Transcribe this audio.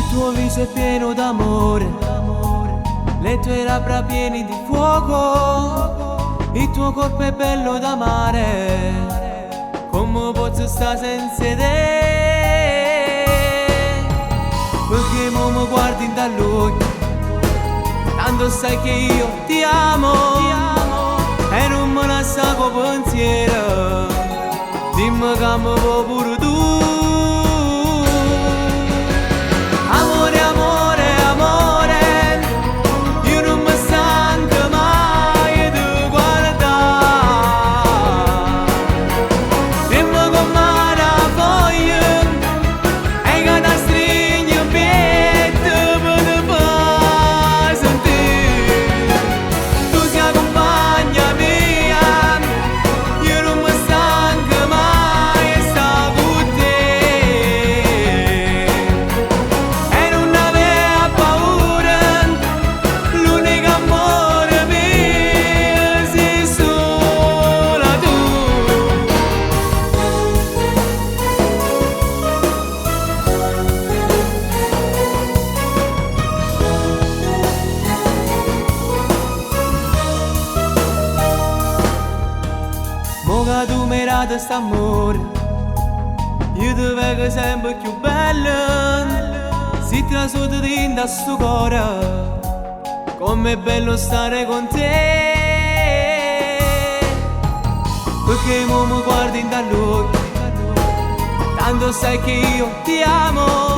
tuo viso è pieno d'amore, le tue labbra piene di fuoco, il tuo corpo è bello da mare, come posso stare senza te? Perché mo mi guardi dall'occhio, tanto sai che io ti amo, e non me ne saco pensiero, dimmi che mi vuoi pure tu. Amore, amore, amore, io non mi stanco mai di guardare, dimmi come la voglio, e che ti stringo in petto per te far sentire, tu sei compagna mia, io non mi stanco mai e sta con te, e non avere paura, l'unico amore mio sei sola tu. Mo che tu mi hai dato st'amore, io ti vedo sempre più bella, si trasuda dentro a sto cuore, com'è bello stare con te. Perché mo mi guardi dall'occhio, tanto sai che io ti amo,